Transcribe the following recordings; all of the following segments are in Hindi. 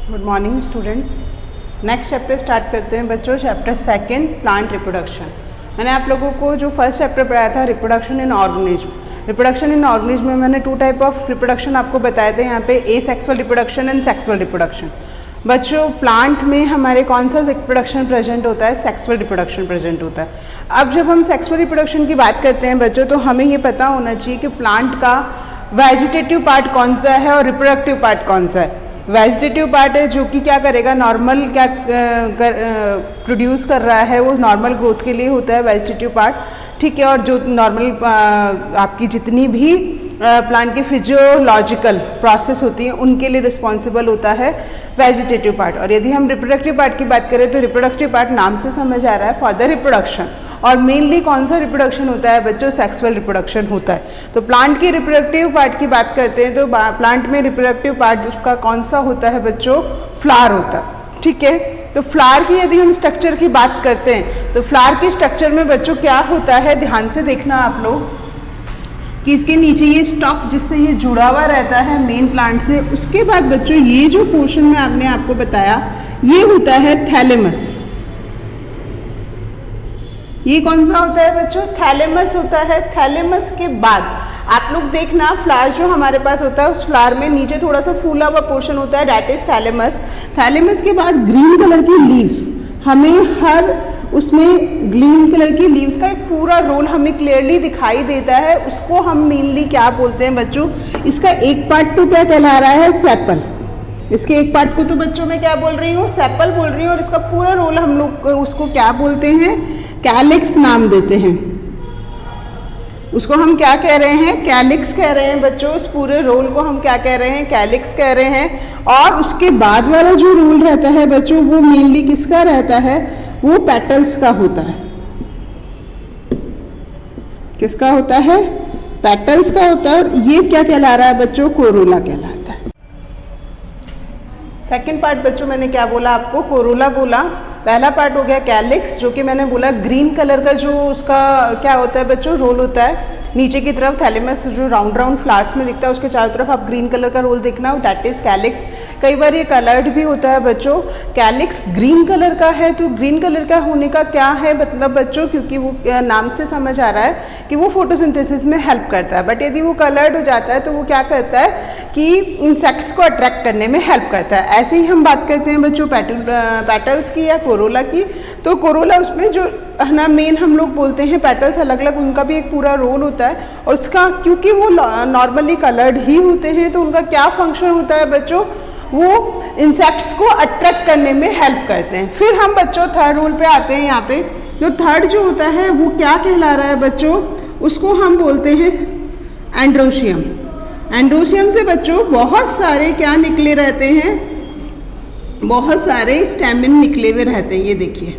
Good morning students. Next chapter start करते हैं बच्चों। Chapter second, plant reproduction. मैंने आप लोगों को जो फर्स्ट चैप्टर पढ़ाया था reproduction in organism. Reproduction in organism में मैंने 2 टाइप ऑफ रिप्रोडक्शन आपको बताए थे यहाँ पे, asexual reproduction and sexual reproduction. बच्चों प्लांट में हमारे कौन सा रिप्रोडक्शन प्रेजेंट होता है? सेक्सुअल रिप्रोडक्शन प्रेजेंट होता है। अब जब हम सेक्सुअल रिप्रोडक्शन की बात करते हैं बच्चों, तो हमें ये पता होना चाहिए कि प्लांट का वेजिटेटिव पार्ट कौन सा है और रिप्रोडक्टिव पार्ट कौन सा है। वेजिटेटिव पार्ट है जो कि क्या करेगा, नॉर्मल क्या प्रोड्यूस कर रहा है, वो नॉर्मल ग्रोथ के लिए होता है वेजिटेटिव पार्ट, ठीक है। और जो नॉर्मल आपकी जितनी भी प्लांट की फिजियोलॉजिकल प्रोसेस होती है उनके लिए रिस्पॉन्सिबल होता है वेजिटेटिव पार्ट। और यदि हम रिप्रोडक्टिव पार्ट की बात करें तो रिप्रोडक्टिव पार्ट नाम से समझ आ रहा है फॉर द रिप्रोडक्शन। और मेनली कौन सा रिप्रोडक्शन होता है बच्चों? सेक्सुअल रिप्रोडक्शन होता है। तो प्लांट की रिप्रोडक्टिव पार्ट की बात करते हैं तो प्लांट में रिप्रोडक्टिव पार्ट उसका कौन सा होता है बच्चों? फ्लावर होता है, ठीक है। तो फ्लावर की यदि हम स्ट्रक्चर की बात करते हैं तो फ्लावर के स्ट्रक्चर में बच्चों क्या होता है, ध्यान से देखना आप लोग कि इसके नीचे ये स्टॉक जिससे ये जुड़ा हुआ रहता है मेन प्लांट से। उसके बाद बच्चों ये जो पोर्शन में आपने आपको बताया ये होता है थैलेमस। ये कौन सा होता है बच्चों? थैलेमस होता है। थैलेमस के बाद आप लोग देखना फ्लावर जो हमारे पास होता है उस फ्लावर में नीचे थोड़ा सा फूला हुआ पोर्शन होता है, दैट इज थैलेमस। थैलेमस के बाद ग्रीन कलर की लीव्स, हमें हर उसमें ग्रीन कलर की लीव्स का एक पूरा रोल हमें क्लियरली दिखाई देता है। उसको हम मेनली क्या बोलते हैं बच्चों? इसका एक पार्ट तो क्या कहला रहा है? सेपल। इसके एक पार्ट को तो बच्चों मैं क्या बोल रही हूँ? सेपल बोल रही हूँ। और इसका पूरा रोल हम लोग उसको क्या बोलते हैं? कैलिक्स नाम देते हैं। उसको हम क्या कह रहे हैं? कैलिक्स कह रहे हैं बच्चों। उस पूरे रोल को हम क्या कह रहे हैं? कैलिक्स कह रहे हैं। और उसके बाद वाला जो रोल रहता है बच्चों वो मेनली किसका रहता है? वो पेटल्स का होता है। किसका होता है? पेटल्स का होता है। और ये क्या कहला रहा है बच्चों? कोरोला कहलाता है। सेकेंड पार्ट बच्चों मैंने क्या बोला आपको? कोरोला बोला। पहला पार्ट हो गया कैलिक्स, जो कि मैंने बोला ग्रीन कलर का जो उसका क्या होता है बच्चों? रोल होता है। नीचे की तरफ थैलेमस जो राउंड राउंड फ्लावर्स में दिखता है उसके चारों तरफ आप ग्रीन कलर का रोल देखना, दैट इज कैलिक्स। कई बार ये कलर्ड भी होता है बच्चों। कैलिक्स ग्रीन कलर का है तो ग्रीन कलर का होने का क्या है मतलब बच्चों? क्योंकि वो नाम से समझ आ रहा है कि वो फोटोसिंथेसिस में हेल्प करता है। बट यदि वो कलर्ड हो जाता है तो वो क्या करता है कि इंसेक्ट्स को अट्रैक्ट करने में हेल्प करता है। ऐसे ही हम बात करते हैं बच्चों पेटल्स की या कोरोला की। तो कोरोला उसमें जो है ना मेन हम लोग बोलते हैं पेटल्स अलग अलग, उनका भी एक पूरा रोल होता है। और उसका क्योंकि वो नॉर्मली कलर्ड ही होते हैं तो उनका क्या फंक्शन होता है बच्चों? वो इंसेक्ट्स को अट्रैक्ट करने में हेल्प करते हैं। फिर हम बच्चों थर्ड रोल पे आते हैं। यहाँ पे जो थर्ड जो होता है वो क्या कहला रहा है बच्चों? उसको हम बोलते हैं एंड्रोशियम। एंड्रोशियम से बच्चों बहुत सारे क्या निकले रहते हैं? बहुत सारे स्टैमेन निकले हुए रहते हैं। ये देखिए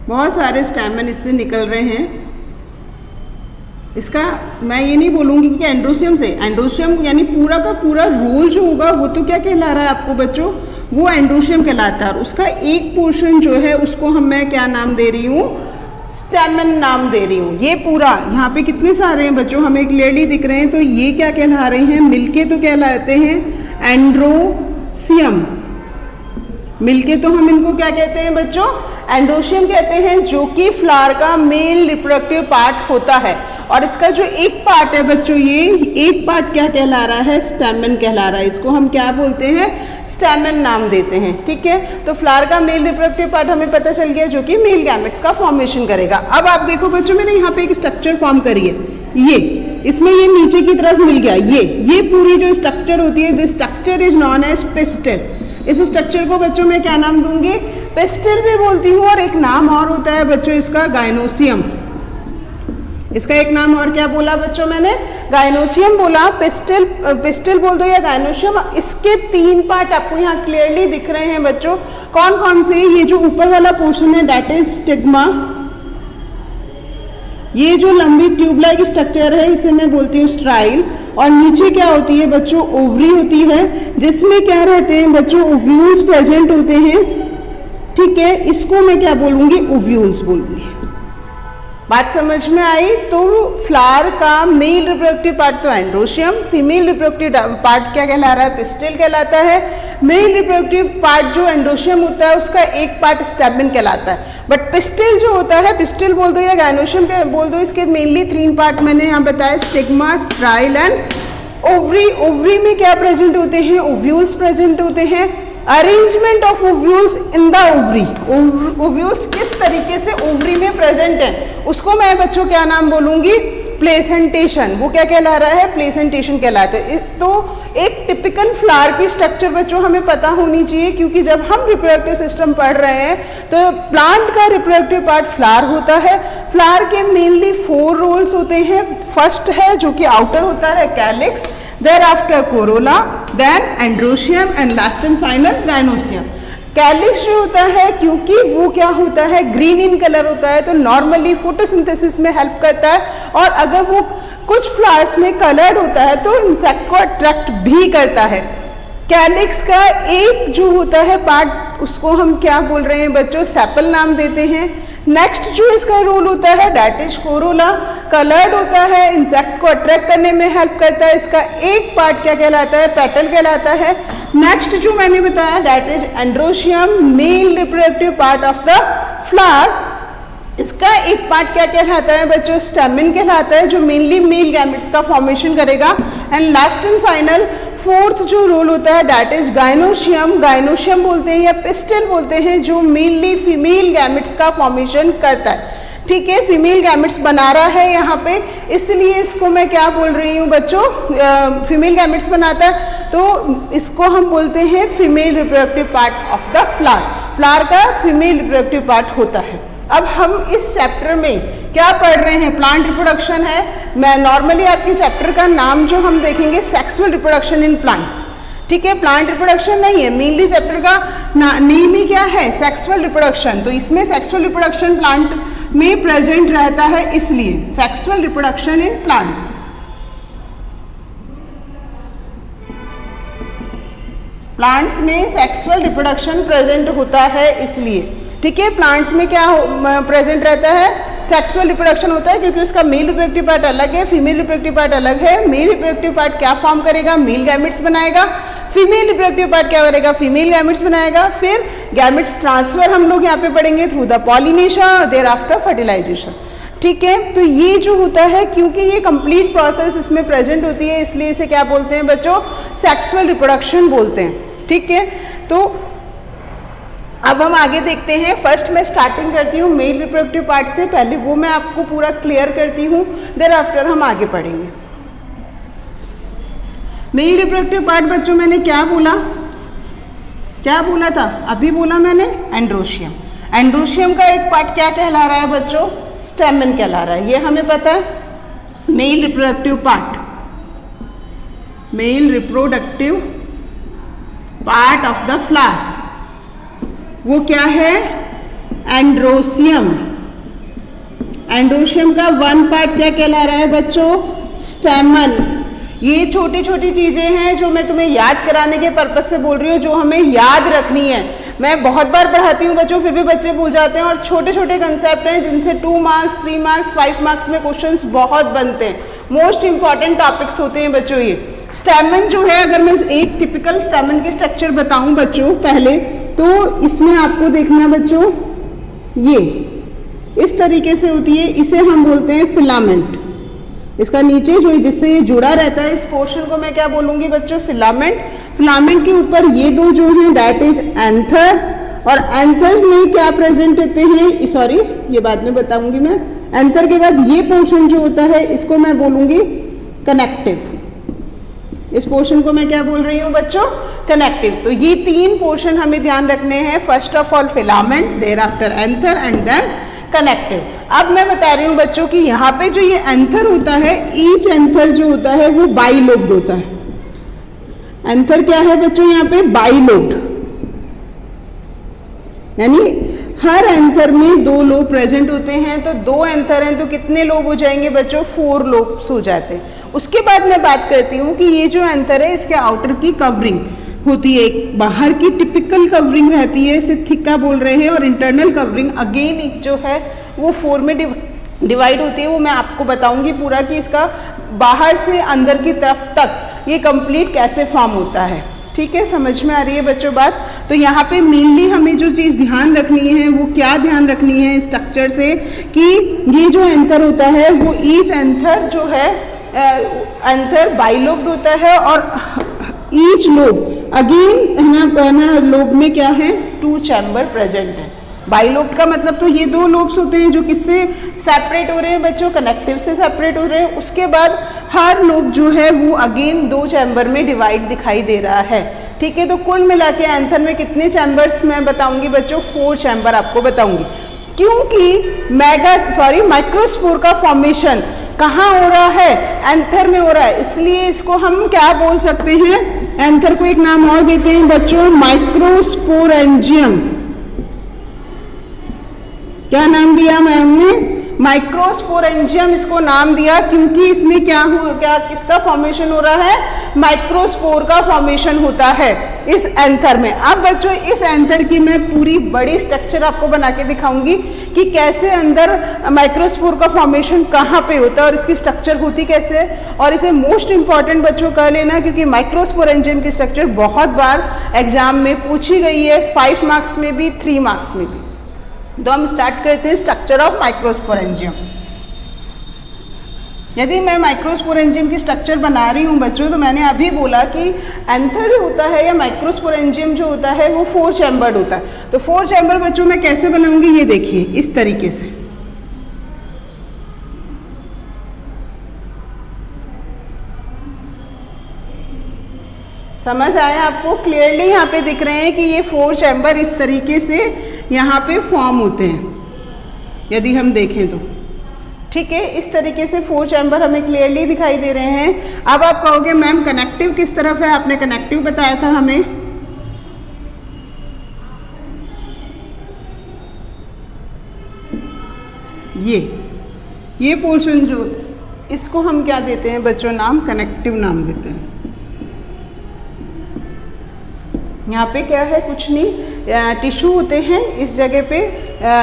बहुत सारे स्टैमेन इससे निकल रहे हैं। इसका मैं ये नहीं बोलूँगी कि एंड्रोशियम से, एंड्रोशियम यानी पूरा का पूरा रोल जो होगा वो तो क्या कहला रहा है आपको बच्चों? वो एंड्रोशियम कहलाता है। और उसका एक पोर्शन जो है उसको मैं क्या नाम दे रही हूँ? स्टैमेन नाम दे रही हूँ। ये पूरा यहाँ पे कितने सारे हैं बच्चों हमें क्लियरली दिख रहे हैं। तो ये क्या कहला रहे हैं? मिलके तो कहलाते हैं एंड्रोशियम। मिलके तो हम इनको क्या कहते हैं बच्चों? एंड्रोशियम कहते हैं, जो कि फ्लावर का मेल रिप्रोडक्टिव पार्ट होता है। और इसका जो एक पार्ट है बच्चों, ये एक पार्ट क्या कहला रहा है? स्टैमेन कहला रहा है। इसको हम क्या बोलते हैं? स्टैमेन नाम देते हैं, ठीक है। तो फ्लावर का मेल रिप्रोडक्टिव पार्ट हमें पता चल गया जो कि मेल गैमेट्स का फॉर्मेशन करेगा। अब आप देखो बच्चों मैंने यहाँ पे एक स्ट्रक्चर फॉर्म करी है। ये इसमें ये नीचे की तरफ मिल गया। ये पूरी जो स्ट्रक्चर होती है, this structure is known as pistil. इस स्ट्रक्चर को बच्चों मैं क्या नाम दूंगी? पिस्टिल भी बोलती हूँ। और एक नाम और होता है बच्चों इसका गायनोसियम। इसका एक नाम और क्या बोला बच्चों मैंने? गायनोसियम बोला। पिस्टिल बोल दो या गायनोसियम। इसके 3 पार्ट आपको यहाँ क्लियरली दिख रहे हैं बच्चों। कौन कौन से? ये जो ऊपर वाला पोर्शन है दैट इज स्टिग्मा। ये जो लंबी ट्यूब लाइक स्ट्रक्चर है इसे मैं बोलती हूँ स्ट्राइल। और नीचे क्या होती है बच्चों? ओवरी होती है, जिसमें क्या रहते हैं बच्चों? ओव्यूल्स प्रेजेंट होते हैं, ठीक है। इसको मैं क्या बोलूंगी? ओव्यूल्स बोलूंगी। बात समझ में आई? तो फ्लावर का मेल रिप्रोडक्टिव पार्ट तो एंड्रोशियम, फीमेल रिप्रोडक्टिव पार्ट क्या कहला रहा है? पिस्टिल कहलाता है। मेल रिप्रोडक्टिव पार्ट जो एंड्रोशियम होता है उसका एक पार्ट स्टैमेन कहलाता है। बट पिस्टिल जो होता है, पिस्टिल बोल दो या गायनोशियम बोल दो, इसके मेनली 3 पार्ट मैंने यहाँ बताया, stigma, style and ovary. Ovary में क्या प्रेजेंट होते हैं? ओव्यूल्स प्रेजेंट होते हैं। Arrangement of ovules in the ovary, ovules किस तरीके से ओवरी में प्रेजेंट है उसको मैं बच्चों क्या नाम बोलूंगी? प्लेसेंटेशन। वो क्या कहला रहा है? प्लेसेंटेशन कहलाता है। तो एक टिपिकल फ्लावर की स्ट्रक्चर बच्चों हमें पता होनी चाहिए, क्योंकि जब हम रिप्रोडक्टिव सिस्टम पढ़ रहे हैं तो प्लांट का रिप्रोडक्टिव पार्ट फ्लावर होता है। फ्लावर के मेनली 4 रोल्स होते हैं। फर्स्ट है जो कि आउटर होता है calyx, thereafter corolla, then androecium and last and final gynoecium। Calyx जो होता है, क्योंकि वो क्या होता है? ग्रीन इन कलर होता है, तो नॉर्मली फोटोसिंथेसिस में हेल्प करता है, और अगर वो कुछ फ्लावर्स में कलर्ड होता है तो इंसेक्ट को अट्रैक्ट भी करता है। कैलिक्स का एक जो होता है पार्ट, उसको हम क्या बोल रहे हैं बच्चों? सेपल नाम देते हैं। नेक्स्ट जो इसका रोल होता है दैट इज कोरोला, कलर्ड होता है, इंसेक्ट को अट्रैक्ट करने में हेल्प करता है। इसका एक पार्ट क्या कहलाता है? पेटल कहलाता है। नेक्स्ट जो मैंने बताया that is androecium, male reproductive part of the flower. इसका एक पार्ट क्या कहलाता है बच्चों? स्टेमिन कहलाता है, जो मेनली मेल गैमेट्स का फॉर्मेशन करेगा। And last and final 4th जो रोल होता है दैट इज गायनोशियम। गायनोशियम बोलते हैं या पिस्टिल बोलते हैं, जो मेनली फीमेल गैमेट्स का फॉर्मेशन करता है। ठीक है, फीमेल गैमेट्स बना रहा है यहाँ पे, इसलिए इसको मैं क्या बोल रही हूँ बच्चों? फीमेल गैमेट्स बनाता है, तो इसको हम बोलते हैं female reproductive part of the flower. Flower का फीमेल रिप्रोडक्टिव पार्ट होता है। अब हम इस चैप्टर में क्या पढ़ रहे हैं? प्लांट रिप्रोडक्शन है। मैं नॉर्मली आपके चैप्टर का नाम जो हम देखेंगे सेक्सुअल रिप्रोडक्शन इन प्लांट्स। ठीक है, प्लांट रिप्रोडक्शन नहीं है, मेनली चैप्टर का नेम ही क्या है? Sexual reproduction. तो इसमें सेक्सुअल रिप्रोडक्शन प्लांट में प्रेजेंट रहता है, इसलिए sexual reproduction in plants. Plants में सेक्सुअल रिप्रोडक्शन प्रेजेंट होता है, इसलिए। ठीक है, प्लांट्स में क्या प्रेजेंट रहता है? सेक्सुअल रिप्रोडक्शन होता है, क्योंकि उसका मेल रिप्रोडक्टिव पार्ट अलग है, फीमेल रिप्रोडक्टिव पार्ट अलग है। मेल रिप्रोडक्टिव पार्ट क्या फॉर्म करेगा? मेल गैमेट्स बनाएगा। फीमेल रिप्रोडक्टिव पार्ट क्या करेगा? फीमेल गैमेट्स बनाएगा। फिर गैमेट्स ट्रांसफर हम लोग यहाँ पे पढ़ेंगे थ्रू द पॉलिनेशन और देयर आफ्टर फर्टिलाइजेशन। ठीक है, तो ये जो होता है, क्योंकि ये कंप्लीट प्रोसेस इसमें प्रेजेंट होती है, इसलिए इसे क्या बोलते हैं बच्चों? सेक्सुअल रिप्रोडक्शन बोलते हैं। ठीक है, तो अब हम आगे देखते हैं। फर्स्ट मैं स्टार्टिंग करती हूँ मेल रिप्रोडक्टिव पार्ट से, पहले वो मैं आपको पूरा क्लियर करती हूँ, देयर आफ्टर हम आगे पढ़ेंगे। मेल रिप्रोडक्टिव पार्ट बच्चों मैंने क्या बोला? क्या बोला था? अभी बोला मैंने एंड्रोशियम। एंड्रोशियम का एक पार्ट क्या कहला रहा है बच्चों? स्टेमेन कहला रहा है, ये हमें पता है। Male reproductive part, male reproductive part of the flower, वो क्या है? एंड्रोशियम। एंड्रोशियम का 1 पार्ट क्या कहला रहा है बच्चों? स्टेमन। ये छोटी छोटी चीजें हैं जो मैं तुम्हें याद कराने के पर्पज से बोल रही हूँ, जो हमें याद रखनी है। मैं बहुत बार पढ़ाती हूँ बच्चों, फिर भी बच्चे भूल जाते हैं, और छोटे छोटे कंसेप्ट हैं जिनसे 2 मार्क्स, 3 मार्क्स, 5 मार्क्स में क्वेश्चंस बहुत बनते हैं। मोस्ट इंपॉर्टेंट टॉपिक्स होते हैं बच्चों ये। स्टेमन जो है, अगर मैं एक टिपिकल स्टेमन की स्ट्रक्चर बताऊं बच्चों पहले, तो इसमें आपको देखना बच्चों, ये इस तरीके से होती है, इसे हम बोलते हैं फिलामेंट। इसका नीचे जो जिससे ये जुड़ा रहता है, इस पोर्शन को मैं क्या बोलूंगी बच्चों? फिलामेंट। फिलामेंट के ऊपर ये 2 जो हैं दैट इज एंथर, और एंथर में क्या प्रेजेंट होते हैं? सॉरी, ये बाद में बताऊंगी मैं। एंथर के बाद ये पोर्शन जो होता है, इसको मैं बोलूंगी कनेक्टिव। इस पोर्शन को मैं क्या बोल रही हूँ बच्चों? कनेक्टिव। तो ये 3 पोर्शन हमें ध्यान रखने हैं। First of all filament, thereafter anther and then connective. अब मैं बता रही हूँ बच्चों कि यहाँ पे जो ये एंथर होता है, ईच एंथर जो होता है वो बाइलोब्ड होता है। एंथर क्या है बच्चों? यहाँ पे बाइलोब्ड, यानी हर एंथर में 2 लोब प्रेजेंट होते हैं। तो 2 एंथर हैं तो कितने लोब हो जाएंगे बच्चों? 4 लोब्स हो जाते हैं। उसके बाद मैं बात करती हूँ कि ये जो एंथर है, इसके आउटर की कवरिंग होती है, एक बाहर की टिपिकल कवरिंग रहती है, इसे थिका बोल रहे हैं, और इंटरनल कवरिंग अगेन जो है वो 4 में डिवाइड होती है वो मैं आपको बताऊंगी पूरा कि इसका बाहर से अंदर की तरफ तक ये कंप्लीट कैसे फॉर्म होता है। ठीक है, समझ में आ रही है बच्चों बात। तो यहाँ पे मेनली हमें जो चीज़ ध्यान रखनी है वो क्या ध्यान रखनी है स्ट्रक्चर से कि ये जो एंथर होता है वो ईच एंथर जो है एंथर बाइलोब्ड होता है और ईच लोब अगेन है ना लोब में क्या है 2 चैम्बर प्रेजेंट है। बाइलोब्ड का मतलब तो ये 2 लोब्स होते हैं जो किससे सेपरेट हो रहे हैं बच्चों, कनेक्टिव से सेपरेट हो रहे हैं। उसके बाद हर लोब जो है वो अगेन 2 चैम्बर में डिवाइड दिखाई दे रहा है। ठीक है, तो कुल मिला के एंथर में कितने चैम्बर्स मैं बताऊंगी बच्चों, 4 चैम्बर आपको बताऊंगी, क्योंकि माइक्रोस्पोर का फॉर्मेशन कहाँ हो रहा है, एंथर में हो रहा है, इसलिए इसको हम क्या बोल सकते हैं, एंथर को एक नाम और देते हैं बच्चों माइक्रोस्पोरेंजियम। क्या नाम दिया मैम ने, माइक्रोस्पोरेंजियम इसको नाम दिया क्योंकि इसमें क्या किसका फॉर्मेशन हो रहा है, माइक्रोस्पोर का फॉर्मेशन होता है इस एंथर में। अब बच्चों इस एंथर की मैं पूरी बड़ी स्ट्रक्चर आपको बना के दिखाऊंगी कि कैसे अंदर माइक्रोस्पोर का फॉर्मेशन कहाँ पे होता है और इसकी स्ट्रक्चर होती कैसे है। और इसे मोस्ट इंपॉर्टेंट बच्चों कर लेना क्योंकि माइक्रोस्पोरेंजियम की स्ट्रक्चर बहुत बार एग्जाम में पूछी गई है, 5 मार्क्स में भी 3 मार्क्स में भी। तो हम स्टार्ट करते हैं स्ट्रक्चर ऑफ माइक्रोस्पोरेंजियम। यदि मैं माइक्रोस्पोरेंजियम की स्ट्रक्चर बना रही हूँ बच्चों तो मैंने अभी बोला कि एंथर जो होता है या माइक्रोस्पोरेंजियम जो होता है वो 4 चैम्बर्ड होता है। तो 4 चैम्बर बच्चों मैं कैसे बनाऊंगी ये देखिए इस तरीके से। समझ आया आपको, क्लियरली यहाँ पे दिख रहे हैं कि ये 4 चैम्बर इस तरीके से यहाँ पे फॉर्म होते हैं यदि हम देखें तो। ठीक है, इस तरीके से 4 चैम्बर हमें क्लियरली दिखाई दे रहे हैं। अब आप कहोगे मैम कनेक्टिव किस तरफ है, आपने कनेक्टिव बताया था हमें, ये पोर्शन जो इसको हम क्या देते हैं बच्चों नाम, कनेक्टिव नाम देते हैं। यहाँ पे क्या है, कुछ नहीं, टिश्यू होते हैं इस जगह पे,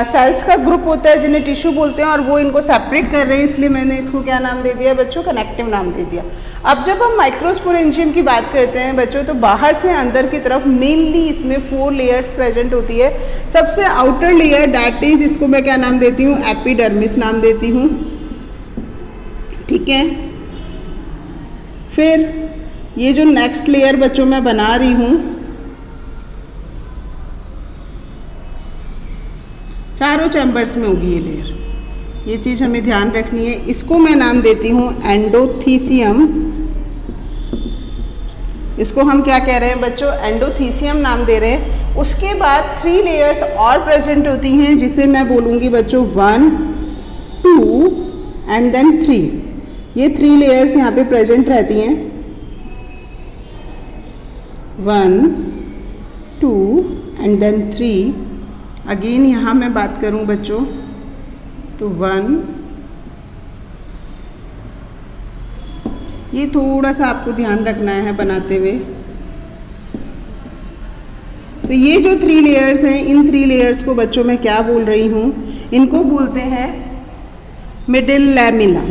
सेल्स का ग्रुप होता है जिन्हें टिश्यू बोलते हैं और वो इनको सेपरेट कर रहे हैं, इसलिए मैंने इसको क्या नाम दे दिया बच्चों, कनेक्टिव नाम दे दिया। अब जब हम माइक्रोस्पोरेंजियम की बात करते हैं बच्चों तो बाहर से अंदर की तरफ मेनली इसमें 4 लेयर्स प्रेजेंट होती है। सबसे आउटर लेयर दैट इज, इसको मैं क्या नाम देती हूँ, एपिडर्मिस नाम देती हूँ। ठीक है, फिर ये जो नेक्स्ट लेयर बच्चों मैं बना रही हूँ, चारों चैम्बर्स में होगी ये लेयर, ये चीज़ हमें ध्यान रखनी है। इसको मैं नाम देती हूँ एंडोथीसियम। इसको हम क्या कह रहे हैं बच्चों, एंडोथीसियम नाम दे रहे हैं। उसके बाद 3 लेयर्स और प्रेजेंट होती हैं जिसे मैं बोलूँगी बच्चों 1, 2 एंड देन 3। ये 3 लेयर्स यहाँ पे प्रेजेंट रहती हैं, 1, 2 एंड देन 3। अगेन यहाँ मैं बात करूँ बच्चों तो 1, ये थोड़ा सा आपको ध्यान रखना है बनाते हुए। तो ये जो 3 लेयर्स हैं, इन 3 लेयर्स को बच्चों मैं क्या बोल रही हूँ, इनको बोलते हैं मिडिल लैमिला।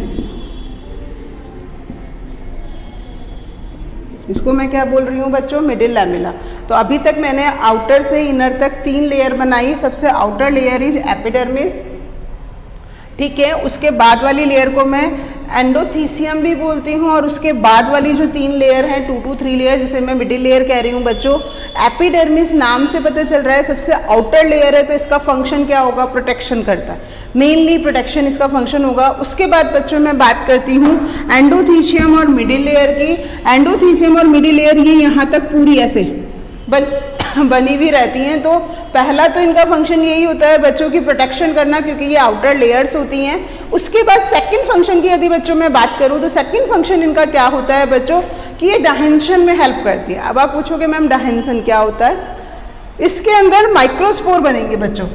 इसको मैं क्या बोल रही हूँ बच्चों, मिडिल लैमिला। तो अभी तक मैंने आउटर से इनर तक 3 लेयर बनाई। सबसे आउटर लेयर इज एपिडर्मिस, ठीक है। उसके बाद वाली लेयर को मैं एंडोथीसियम भी बोलती हूँ और उसके बाद वाली जो 3 लेयर हैं 2 to 3 लेयर जिसे मैं मिडिल लेयर कह रही हूँ बच्चों। एपिडर्मिस नाम से पता चल रहा है सबसे आउटर लेयर है, तो इसका फंक्शन क्या होगा, प्रोटेक्शन करता है, मेनली प्रोटेक्शन इसका फंक्शन होगा। उसके बाद बच्चों मैं बात करती हूँ एंडोथीसियम और मिडिल लेयर की। एंडोथीसियम और मिडिल लेयर ये यहाँ तक पूरी ऐसे बनी हुई रहती हैं। तो पहला तो इनका फंक्शन यही होता है बच्चों की प्रोटेक्शन करना, क्योंकि ये आउटर लेयर्स होती हैं। उसके बाद सेकंड फंक्शन की यदि बच्चों में बात करूँ तो सेकंड फंक्शन इनका क्या होता है बच्चों कि ये डायहेंशन में हेल्प करती है। अब आप पूछोगे मैम डायहेंशन क्या होता है, इसके अंदर माइक्रोस्पोर बनेंगे बच्चों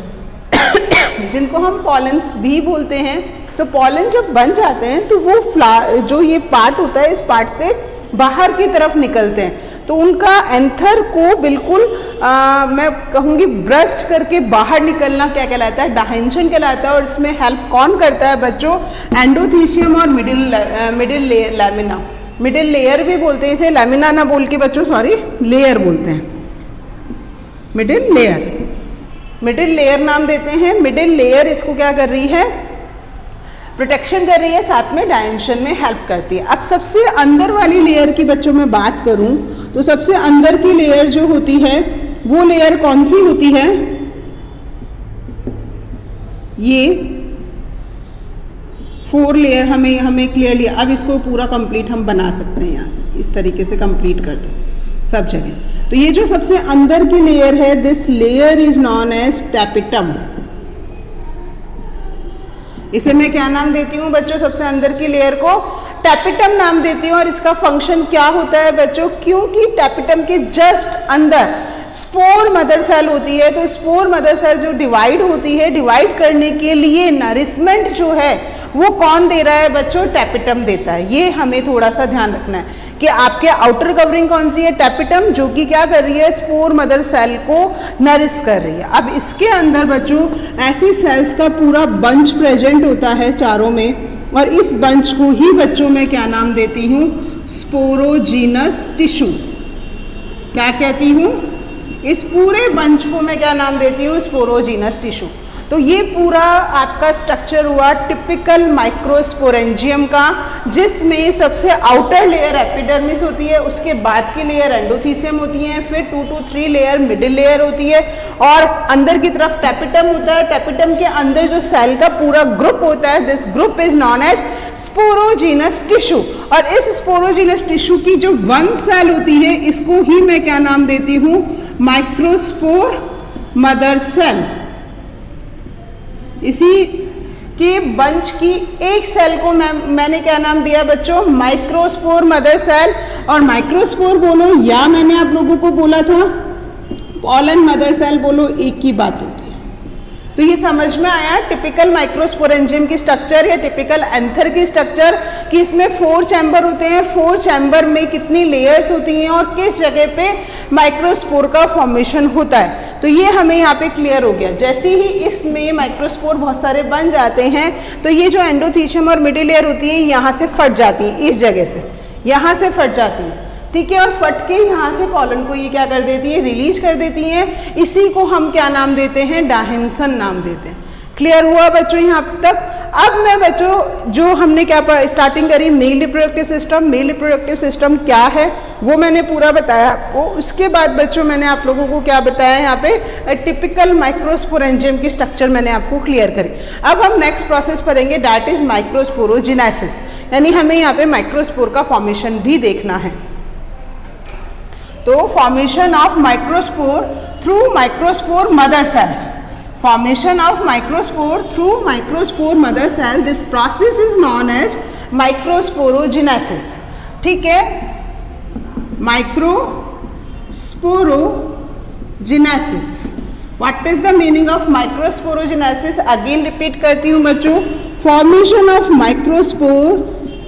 जिनको हम पॉलेंस भी बोलते हैं। तो पॉलन जब बन जाते हैं तो वो जो ये पार्ट होता है इस पार्ट से बाहर की तरफ निकलते हैं। तो उनका एंथर को बिल्कुल मैं कहूँगी ब्रस्ट करके बाहर निकलना क्या कहलाता है, डायहेंशन कहलाता है। और इसमें हेल्प कौन करता है बच्चों, एंडोथीशियम और मिडिल लैमिना, मिडिल लेयर भी बोलते हैं इसे, लैमिना ना बोल के बच्चों सॉरी लेयर बोलते हैं, मिडिल लेयर, मिडिल लेयर नाम देते हैं। मिडिल लेयर इसको क्या कर रही है, प्रोटेक्शन कर रही है, साथ में डायहेंशन में हेल्प करती है। अब सबसे अंदर वाली लेयर की बच्चों में बात करूं तो सबसे अंदर की लेयर जो होती है वो लेयर कौन सी होती है, ये 4 लेयर हमें क्लियरली, अब इसको पूरा कंप्लीट हम बना सकते हैं, यहाँ से इस तरीके से कंप्लीट कर दो सब जगह। तो ये जो सबसे अंदर की लेयर है, this layer is known as tapetum. इसे मैं क्या नाम देती हूँ बच्चों, सबसे अंदर की लेयर को टैपिटम नाम देती हूँ। और इसका फंक्शन क्या होता है बच्चों, क्योंकि टैपिटम के जस्ट अंदर स्पोर मदर सेल होती है, तो स्पोर मदर सेल जो डिवाइड होती है, डिवाइड करने के लिए नरिशमेंट जो है वो कौन दे रहा है बच्चों, टैपिटम देता है। ये हमें थोड़ा सा ध्यान रखना है कि आपके आउटर कवरिंग कौन सी है, टैपिटम, जो कि क्या कर रही है, स्पोर मदर सेल को नरिश कर रही है। अब इसके अंदर बच्चों ऐसी सेल्स का पूरा बंच प्रेजेंट होता है चारों में, और इस बंच को ही बच्चों में क्या नाम देती हूँ, स्पोरोजीनस टिश्यू। क्या कहती हूँ, इस पूरे बंच को मैं क्या नाम देती हूँ, स्पोरोजीनस टिश्यू। तो ये पूरा आपका स्ट्रक्चर हुआ टिपिकल माइक्रोस्पोरेंजियम का, जिसमें सबसे आउटर लेयर एपिडर्मिस होती है, उसके बाद की लेयर एंडोथीसियम होती है, फिर 2 to 3 लेयर मिडिल लेयर होती है, और अंदर की तरफ टैपिटम होता है। टैपिटम के अंदर जो सेल का पूरा ग्रुप होता है, this group is known as sporogenous tissue. और इस स्पोरोजीनस टिश्यू की जो वन सेल होती है, इसको ही मैं क्या नाम देती हूँ, माइक्रोस्पोर मदर सेल। इसी के बंच की एक सेल को मैंने क्या नाम दिया बच्चों, माइक्रोस्पोर मदर सेल। और माइक्रोस्पोर बोलो या मैंने आप लोगों को बोला था पॉलन मदर सेल बोलो, एक ही बात होती है। तो ये समझ में आया टिपिकल माइक्रोस्पोरेंजियम की स्ट्रक्चर या टिपिकल एंथर की स्ट्रक्चर, कि इसमें 4 चैम्बर होते हैं, 4 चैम्बर में कितनी लेयर्स होती हैं और किस जगह पे माइक्रोस्पोर का फॉर्मेशन होता है। तो ये हमें यहाँ पे क्लियर हो गया। जैसे ही इसमें माइक्रोस्पोर बहुत सारे बन जाते हैं, तो ये जो एंडोथीशियम और मिडिल लेयर होती है यहाँ से फट जाती है, इस जगह से यहाँ से फट जाती है, ठीक है। और फट के यहाँ से पॉलन को ये क्या कर देती है, रिलीज कर देती है। इसी को हम क्या नाम देते हैं, डायहेंशन नाम देते हैं। क्लियर हुआ बच्चों यहाँ तक। अब मैं बच्चों जो हमने क्या स्टार्टिंग करी, male reproductive system, male reproductive system क्या है वो मैंने पूरा बताया आपको। उसके बाद बच्चों मैंने आप लोगों को क्या बताया, यहाँ पे टिपिकल माइक्रोस्पोरेंजियम की स्ट्रक्चर मैंने आपको क्लियर करी। अब हम नेक्स्ट प्रोसेस पढ़ेंगे, दैट इज माइक्रोस्पोरोजिनेसिस, यानी हमें यहाँ पे माइक्रोस्पोर का फॉर्मेशन भी देखना है। तो formation of microspore through microspore mother cell, formation of microspore through microspore mother cell, this process is known as microsporogenesis, ठीक है। microsporogenesis, what is the meaning of microsporogenesis? again repeat करती हूँ बच्चों, formation of microspore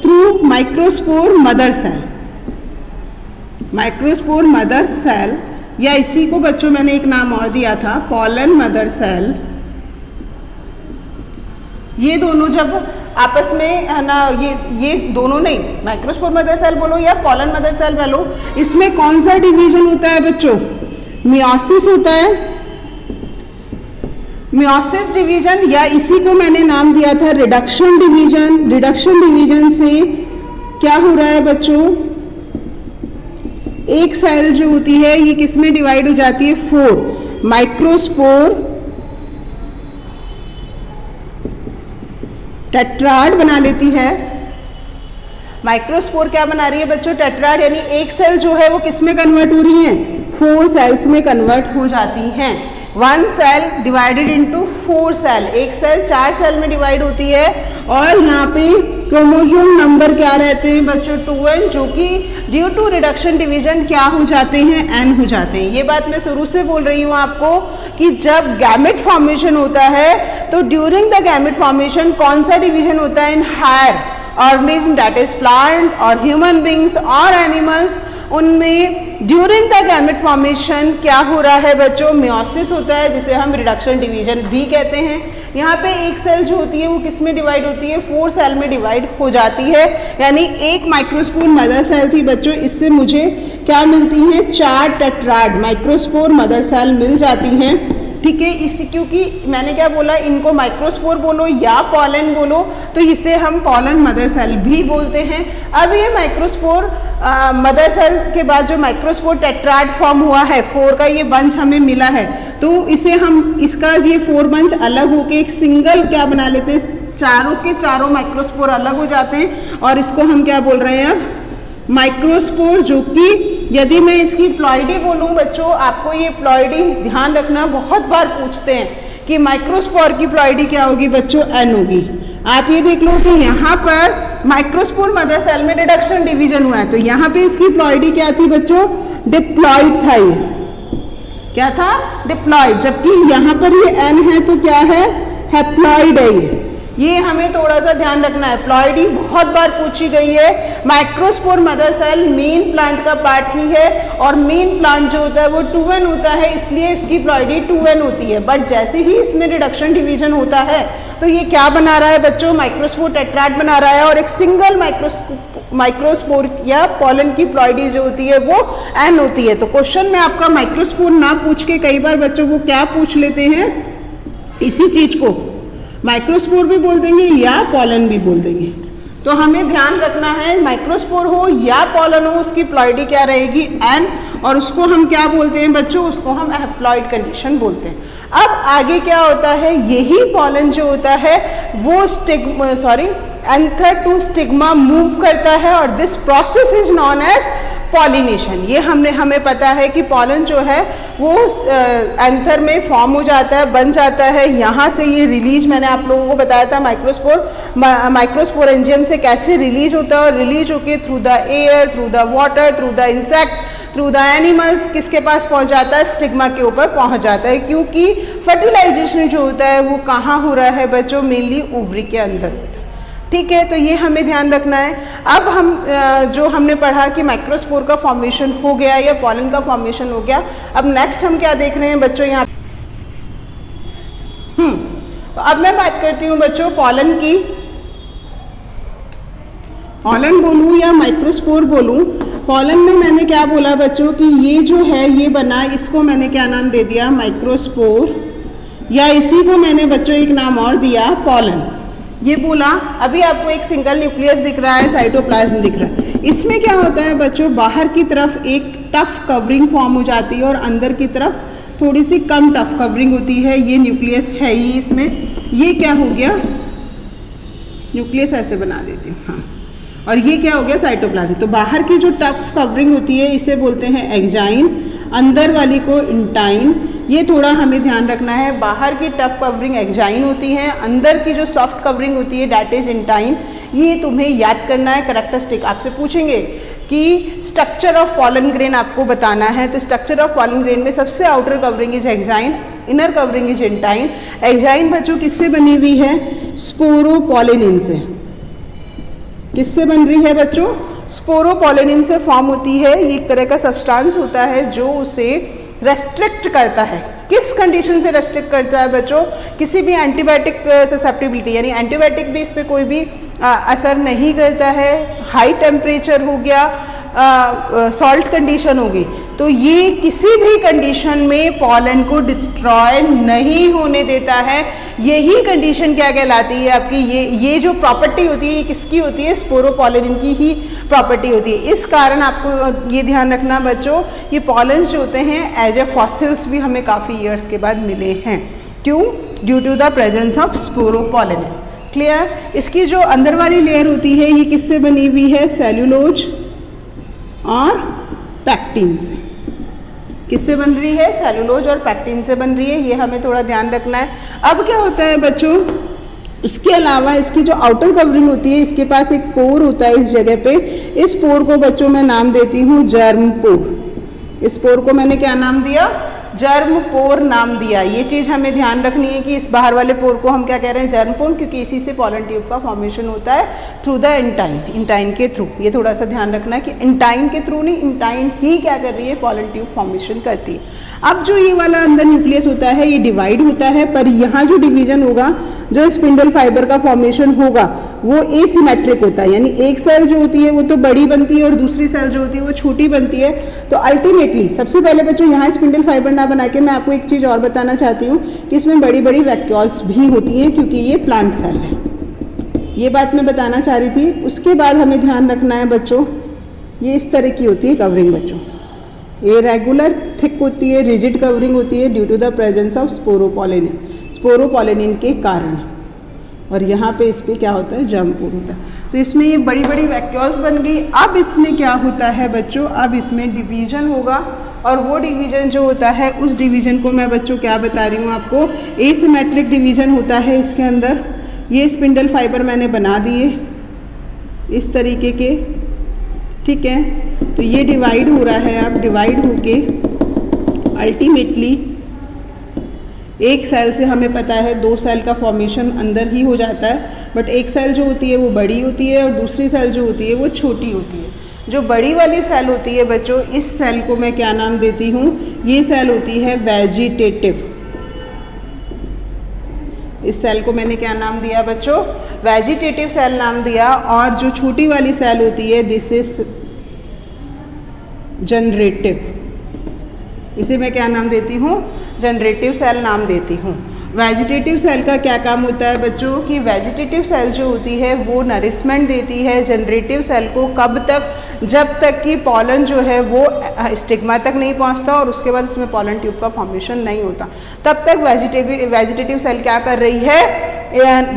through microspore mother cell, microspore mother cell, या इसी को बच्चों मैंने एक नाम और दिया था, पॉलन मदर सेल। ये दोनों जब आपस में है ना, ये दोनों नहीं, माइक्रोस्पोर मदर सेल बोलो या पॉलन मदर सेल बोलो, इसमें कौन सा डिवीजन होता है बच्चों, मियोसिस होता है। मियोसिस डिवीजन, या इसी को मैंने नाम दिया था रिडक्शन डिवीजन। रिडक्शन डिवीजन से क्या हो रहा है बच्चों, एक सेल जो होती है ये किस में डिवाइड हो जाती है, 4 माइक्रोस्पोर टेट्राड बना लेती है। माइक्रोस्पोर क्या बना रही है बच्चों, टेट्राड, यानी एक सेल जो है वो किस में कन्वर्ट हो रही है, 4 सेल्स में कन्वर्ट हो जाती हैं। 1 सेल डिवाइडेड इनटू 4 सेल, एक सेल 4 सेल में डिवाइड होती है। और यहाँ पे क्रोमोसोम नंबर क्या रहते हैं बच्चों, 2n, जो कि ड्यू टू रिडक्शन डिवीजन क्या हो जाते हैं, n हो जाते हैं। ये बात मैं शुरू से बोल रही हूँ आपको कि जब गैमेट फॉर्मेशन होता है तो ड्यूरिंग द गैमेट फॉर्मेशन कौन सा डिवीजन होता है, in higher organism, that is plant और ह्यूमन बींग्स और एनिमल्स, उनमें ड्यूरिंग द गैमेट फॉर्मेशन क्या हो रहा है बच्चों, मियोसिस होता है जिसे हम रिडक्शन डिवीजन भी कहते हैं। यहाँ पे एक सेल जो होती है वो किस में डिवाइड होती है, 4 सेल में डिवाइड हो जाती है। यानी एक माइक्रोस्पोर मदर सेल थी बच्चों, इससे मुझे क्या मिलती हैं, 4 टेट्राड माइक्रोस्पोर मदर सेल मिल जाती हैं। ठीक है, इसी क्योंकि मैंने क्या बोला, इनको माइक्रोस्पोर बोलो या पॉलन बोलो, तो इसे हम पॉलन मदर सेल भी बोलते हैं। अब ये माइक्रोस्पोर मदर सेल के बाद जो माइक्रोस्पोर टेट्राड फॉर्म हुआ है, 4 का ये बंच हमें मिला है, तो इसे हम इसका ये 4 बंच अलग होके एक सिंगल क्या बना लेते हैं, चारों के चारों माइक्रोस्पोर अलग हो जाते हैं और इसको हम क्या बोल रहे हैं अब, माइक्रोस्पोर। जो कि यदि मैं इसकी प्लॉइडी बोलूं बच्चों, आपको ये प्लॉइडी ध्यान रखना, बहुत बार पूछते हैं कि माइक्रोस्पोर की प्लॉइडी क्या होगी बच्चों, एन होगी। आप ये देख लो कि यहाँ पर माइक्रोस्पोर मदर सेल में रिडक्शन डिवीजन हुआ है, तो यहाँ पे इसकी प्लॉइडी क्या थी बच्चों, डिप्लॉइड था। ये क्या था, डिप्लॉइड। जबकि यहाँ पर ये एन है तो क्या है, हैप्लॉइड है। ये हमें थोड़ा सा ध्यान रखना है, प्लॉइडी बहुत बार पूछी गई है। Microspore mother cell main plant का पार्ट ही है और मेन प्लांट जो होता है वो 2n होता है, इसलिए इसकी प्लॉइडी 2n होती है। बट जैसे ही इसमें रिडक्शन डिवीजन होता है तो ये क्या बना रहा है बच्चों, माइक्रोस्पोर टेट्राड बना रहा है और एक सिंगल माइक्रोस्पोर या पॉलन की प्लॉइडी जो होती है वो n होती है। तो क्वेश्चन में आपका माइक्रोस्पोर ना पूछ के कई बार बच्चों वो क्या पूछ लेते हैं, इसी चीज को माइक्रोस्पोर भी बोल देंगे या पॉलन भी बोल देंगे। तो हमें ध्यान रखना है, माइक्रोस्पोर हो या पॉलन हो, उसकी प्लॉइडी क्या रहेगी, एन, और उसको हम क्या बोलते हैं बच्चों, उसको हम हैप्लॉइड कंडीशन बोलते हैं। अब आगे क्या होता है, यही पॉलन जो होता है वो एंथर टू स्टिग्मा मूव करता है और this process is known as pollination. ये हमें पता है कि पॉलन जो है वो एंथर में फॉर्म हो जाता है, बन जाता है, यहाँ से ये रिलीज, मैंने आप लोगों को बताया था माइक्रोस्पोर एंजियम से कैसे रिलीज होता है, और रिलीज होके through the air, through the water, through the insect, through the animals किसके पास पहुंच जाता है, स्टिग्मा के ऊपर पहुंच जाता है। क्योंकि फर्टिलाइजेशन जो होता है वो कहाँ हो रहा है बच्चों, मेनली ओवरी के अंदर। ठीक है, तो ये हमें ध्यान रखना है। अब हम जो हमने पढ़ा कि माइक्रोस्पोर का फॉर्मेशन हो गया या पॉलन का फॉर्मेशन हो गया, अब नेक्स्ट हम क्या देख रहे हैं बच्चों यहाँ, तो अब मैं बात करती हूँ बच्चों पॉलन की। पॉलन बोलूँ या माइक्रोस्पोर बोलूँ, पॉलन में मैंने क्या बोला बच्चों कि ये जो है ये बना, इसको मैंने क्या नाम दे दिया, माइक्रोस्पोर, या इसी को मैंने बच्चों एक नाम और दिया, पॉलन। ये बोला। अभी आपको एक सिंगल न्यूक्लियस दिख रहा है, साइटोप्लाज्म दिख रहा है। इसमें क्या होता है बच्चों, बाहर की तरफ एक टफ कवरिंग फॉर्म हो जाती है और अंदर की तरफ थोड़ी सी कम टफ कवरिंग होती है। ये न्यूक्लियस है ही इसमें। ये क्या हो गया, न्यूक्लियस ऐसे बना देती हूँ, हाँ, और ये क्या हो गया, साइटोप्लाज्म। तो बाहर की जो टफ कवरिंग होती है इसे बोलते हैं एक्जाइन, अंदर वाली को इंटाइन। ये थोड़ा हमें ध्यान रखना है, बाहर की टफ कवरिंग एक्जाइन होती है, अंदर की जो सॉफ्ट कवरिंग होती है दैट इज इंटाइन। ये तुम्हें याद करना है। कैरेक्टरिस्टिक आपसे पूछेंगे कि स्ट्रक्चर ऑफ पॉलन ग्रेन आपको बताना है, तो स्ट्रक्चर ऑफ पॉलन ग्रेन में सबसे outer covering is exine, inner covering is intine. Exine बच्चों किससे बनी हुई है, स्पोरोपोलिनिन से। किससे बन रही है बच्चों, स्पोरोपोलिनिन से फॉर्म होती है। ये एक तरह का सब्सटेंस होता है जो उसे रेस्ट्रिक्ट करता है। किस कंडीशन से रेस्ट्रिक्ट करता है बच्चों, किसी भी एंटीबायोटिक ससेप्टिबिलिटी, यानी एंटीबायोटिक भी इस पर कोई भी असर नहीं करता है। हाई टेम्परेचर हो गया, सॉल्ट कंडीशन होगी, तो ये किसी भी कंडीशन में पॉलन को डिस्ट्रॉय नहीं होने देता है। यही कंडीशन क्या कहलाती है आपकी, ये जो प्रॉपर्टी होती है ये किसकी होती है, स्पोरोपोलिनिन की ही प्रॉपर्टी होती है। इस कारण आपको ये ध्यान रखना बच्चों, ये पॉलन जो होते हैं एज ए फॉसिल्स भी हमें काफ़ी ईयर्स के बाद मिले हैं। क्यों, due to the presence of sporopollenin. Clear. इसकी जो अंदर वाली लेयर होती है ये किससे बनी हुई है, सेल्यूलोज और पैक्टिन से। किससे बन रही है, सेल्यूलोज और पैक्टिन से बन रही है, ये हमें थोड़ा ध्यान रखना है। अब क्या होता है बच्चों, उसके अलावा इसकी जो आउटर कवरिंग होती है, इसके पास एक पोर होता है इस जगह पे। इस पोर को बच्चों मैं नाम देती हूँ जर्म पोर। इस पोर को मैंने क्या नाम दिया, जर्म पोर नाम दिया। ये चीज़ हमें ध्यान रखनी है कि इस बाहर वाले पोर को हम क्या कह रहे हैं, जर्म पोर, क्योंकि इसी से पॉलन ट्यूब का फॉर्मेशन होता है थ्रू द इंटाइन, इंटाइन के थ्रू। ये थोड़ा सा ध्यान रखना है कि इंटाइन के थ्रू नहीं, इंटाइन ही क्या कर रही है, पॉलन ट्यूब फॉर्मेशन करती है। अब जो ये वाला अंदर न्यूक्लियस होता है ये डिवाइड होता है, पर यहाँ जो डिवीजन होगा, जो स्पिंडल फाइबर का फॉर्मेशन होगा वो एसिमेट्रिक होता है, यानी एक सेल जो होती है वो तो बड़ी बनती है और दूसरी सेल जो होती है वो छोटी बनती है। तो अल्टीमेटली सबसे पहले बच्चों यहाँ स्पिंडल फाइबर ना बना के मैं आपको एक चीज़ और बताना चाहती हूँ कि इसमें बड़ी बड़ी वैक्यूल्स भी होती हैं, क्योंकि ये प्लांट सेल है। ये बात मैं बताना चाह रही थी। उसके बाद हमें ध्यान रखना है बच्चों, ये इस तरह की होती है कवरिंग बच्चों, ये रेगुलर थिक होती है, रिजिड कवरिंग होती है due to the presence of sporopollenin, sporopollenin के कारण। और यहाँ पे इस पे क्या होता है, जर्म पोर होता है। तो इसमें ये बड़ी बड़ी वैक्यूल्स बन गई। अब इसमें क्या होता है बच्चों, अब इसमें डिवीजन होगा, और वो डिवीजन जो होता है उस डिवीजन को मैं बच्चों क्या बता रही हूँ आपको, एसिमेट्रिक डिवीजन होता है इसके अंदर। ये स्पिंडल फाइबर मैंने बना दिए इस तरीके के, ठीक है। तो ये डिवाइड हो रहा है, अब डिवाइड होके अल्टीमेटली एक सेल से हमें पता है 2 सेल का फॉर्मेशन अंदर ही हो जाता है, बट एक सेल जो होती है वो बड़ी होती है और दूसरी सेल जो होती है वो छोटी होती है। जो बड़ी वाली सेल होती है बच्चों, इस सेल को मैं क्या नाम देती हूँ, ये सेल होती है वेजिटेटिव। इस सेल को मैंने क्या नाम दिया बच्चों, वेजिटेटिव सेल नाम दिया। और जो छोटी वाली सेल होती है, दिस इज जनरेटिव, इसे मैं क्या नाम देती हूँ, जनरेटिव सेल नाम देती हूँ। वेजिटेटिव सेल का क्या काम होता है बच्चों, कि वेजिटेटिव सेल जो होती है वो नरिशमेंट देती है जनरेटिव सेल को, कब तक, जब तक कि पॉलन जो है वो स्टिग्मा तक नहीं पहुंचता और उसके बाद इसमें पॉलन ट्यूब का फॉर्मेशन नहीं होता, तब तक वेजिटेटिव सेल क्या कर रही है,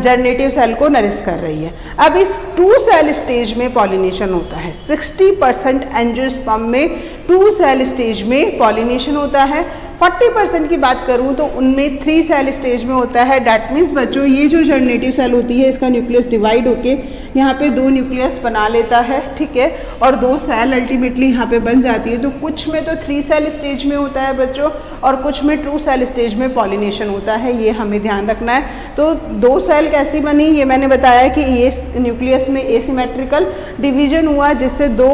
जनरेटिव सेल को नरिश कर रही है। अब इस 2 सेल स्टेज में पॉलिनेशन होता है। 60% एंजियोस्पर्म में 2 सेल स्टेज में पॉलिनेशन होता है। 40% की बात करूं तो उनमें 3 सेल स्टेज में होता है। डैट मीन्स बच्चों, ये जो जनरेटिव सेल होती है इसका न्यूक्लियस डिवाइड होके यहाँ पे 2 न्यूक्लियस बना लेता है, ठीक है, और 2 सेल अल्टीमेटली यहाँ पे बन जाती है। तो कुछ में तो 3 सेल स्टेज में होता है बच्चों, और कुछ में 2 सेल स्टेज में पॉलिनेशन होता है, ये हमें ध्यान रखना है। तो 2 सेल कैसी बनी, ये मैंने बताया कि ये न्यूक्लियस में एसिमेट्रिकल डिवीजन हुआ, जिससे 2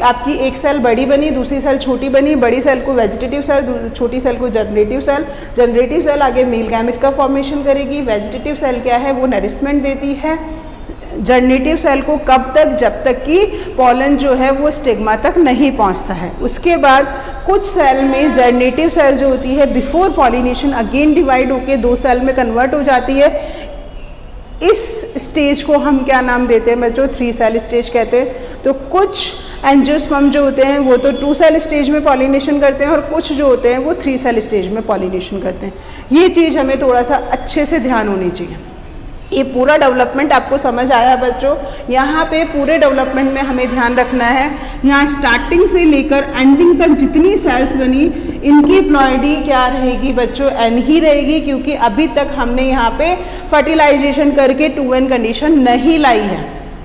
आपकी एक सेल बड़ी बनी, दूसरी सेल छोटी बनी। बड़ी सेल को वेजिटेटिव सेल, छोटी सेल को जनरेटिव सेल। जनरेटिव सेल आगे मेल गैमेट का फॉर्मेशन करेगी। वेजिटेटिव सेल क्या है, वो नरिशमेंट देती है जनरेटिव सेल को, कब तक, जब तक कि पॉलन जो है वो स्टिग्मा तक नहीं पहुंचता है। उसके बाद कुछ सेल में जनरेटिव सेल जो होती है बिफोर पॉलिनेशन अगेन डिवाइड होके 2 सेल में कन्वर्ट हो जाती है। इस स्टेज को हम क्या नाम देते हैं बच्चों, 3 सेल स्टेज कहते हैं। तो कुछ एंजियोस्पर्म जो होते हैं वो तो 2 सेल स्टेज में पॉलिनेशन करते हैं, और कुछ जो होते हैं वो 3 सेल स्टेज में पॉलिनेशन करते हैं। ये चीज़ हमें थोड़ा सा अच्छे से ध्यान होनी चाहिए। ये पूरा डेवलपमेंट आपको समझ आया बच्चों। यहाँ पे पूरे डेवलपमेंट में हमें ध्यान रखना है, यहाँ स्टार्टिंग से लेकर एंडिंग तक जितनी सेल्स बनी, इनकी प्लॉइडी क्या रहेगी बच्चों, एन ही रहेगी, क्योंकि अभी तक हमने यहाँ पे फर्टिलाइजेशन करके 2n कंडीशन नहीं लाई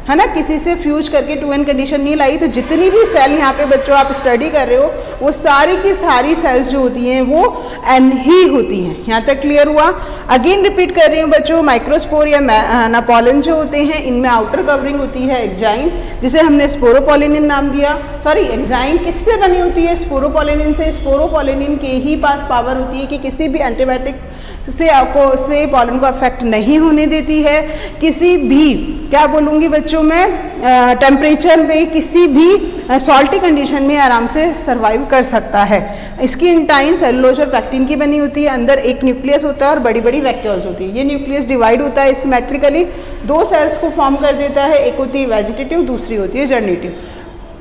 है ना, किसी से फ्यूज करके 2n कंडीशन नहीं लाई। तो जितनी भी सेल यहाँ पे बच्चों आप स्टडी कर रहे हो, वो सारी की सारी सेल्स जो होती हैं वो एन ही होती हैं। यहाँ तक क्लियर हुआ। अगेन रिपीट कर रही हूँ बच्चों, माइक्रोस्पोर या ना पॉलन जो होते हैं, इनमें आउटर कवरिंग होती है एक्जाइन, जिसे हमने स्पोरोपोलिनिन नाम दिया। सॉरी, एक्जाइन किससे बनी होती है, स्पोरोपोलिनिन से। स्पोरोपोलिनिन के ही पास पावर होती है कि किसी भी एंटीबायोटिक से पॉलन को अफेक्ट नहीं होने देती है। किसी भी, क्या बोलूँगी बच्चों में, टेम्परेचर में, किसी भी सॉल्टी कंडीशन में आराम से सर्वाइव कर सकता है। इसकी इंटाइन सेलुलोज और पैक्टिन की बनी होती है। अंदर एक न्यूक्लियस होता है और बड़ी बड़ी वैक्यूल्स होती है। ये न्यूक्लियस डिवाइड होता है सिमेट्रिकली, 2 सेल्स को फॉर्म कर देता है। एक होती है वेजिटेटिव, दूसरी होती है जनरेटिव।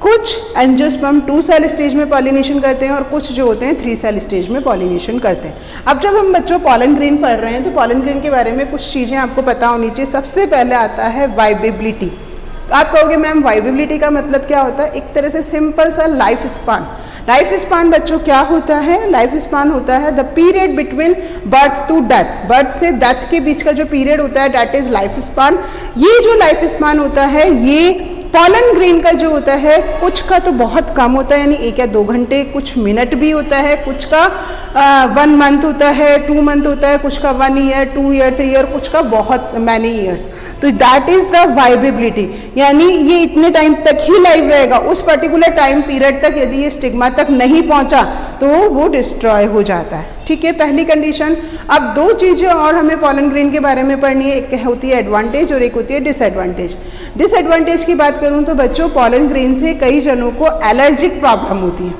कुछ एंजियोस्पर्म 2 सेल स्टेज में पॉलिनेशन करते हैं और कुछ जो होते हैं 3 सेल स्टेज में पॉलिनेशन करते हैं। अब जब हम बच्चों पॉलन ग्रेन पढ़ रहे हैं तो पॉलन ग्रेन के बारे में कुछ चीज़ें आपको पता होनी चाहिए। सबसे पहले आता है वाइबिलिटी। आप कहोगे मैम वाइबिलिटी का मतलब क्या होता है? एक तरह से सिंपल सा लाइफ स्पान। लाइफ स्पान बच्चों क्या होता है? लाइफ स्पान होता है the period between birth to death. Birth से डेथ के बीच का जो पीरियड होता है, दैट इज लाइफ स्पान। ये जो लाइफ स्पान होता है, ये पॉलन ग्रेन का जो होता है कुछ का तो बहुत कम होता है, यानी 1 या 2 घंटे, कुछ मिनट भी होता है, कुछ का 1 मंथ होता है, 2 मंथ होता है, कुछ का 1 ईयर, 2 ईयर, 3 ईयर, कुछ का बहुत मैनी ईयर्स। तो दैट इज द वाइबिलिटी, यानी ये इतने टाइम तक ही लाइव रहेगा। उस पर्टिकुलर टाइम पीरियड तक यदि ये स्टिग्मा तक नहीं पहुंचा तो वो डिस्ट्रॉय हो जाता है। ठीक है, पहली कंडीशन। अब 2 चीज़ें और हमें पॉलन ग्रेन के बारे में पढ़नी है, एक होती है एडवांटेज और एक होती है डिसएडवांटेज। डिसएडवांटेज की बात करूं तो बच्चों, पॉलन ग्रेन से कई जनों को एलर्जिक प्रॉब्लम होती है,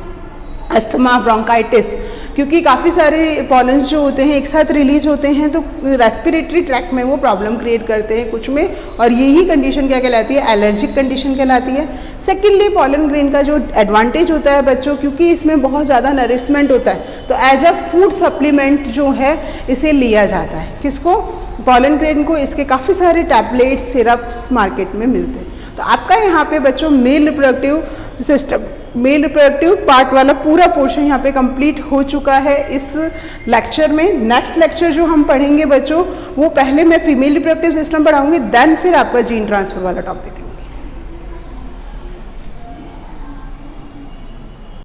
अस्थमा, ब्रोंकाइटिस, क्योंकि काफ़ी सारे पॉलन जो होते हैं एक साथ रिलीज होते हैं तो रेस्पिरेटरी ट्रैक्ट में वो प्रॉब्लम क्रिएट करते हैं कुछ में, और यही कंडीशन क्या कहलाती है, एलर्जिक कंडीशन कहलाती है। सेकेंडली, पॉलन ग्रेन का जो एडवांटेज होता है बच्चों, क्योंकि इसमें बहुत ज़्यादा नरिशमेंट होता है तो एज अ फूड सप्लीमेंट जो है इसे लिया जाता है। किसको? पॉलन ग्रेन को। इसके काफ़ी सारे टैबलेट्स, सिरप्स मार्केट में मिलते हैं। तो आपका यहाँ पे बच्चों male reproductive system, male reproductive part वाला पूरा पोर्शन यहाँ पे कंप्लीट हो चुका है इस लेक्चर में। नेक्स्ट लेक्चर जो हम पढ़ेंगे बच्चों, वो पहले मैं फीमेल रिप्रोडक्टिव सिस्टम पढ़ाऊंगी, देन फिर आपका जीन ट्रांसफर वाला टॉपिक।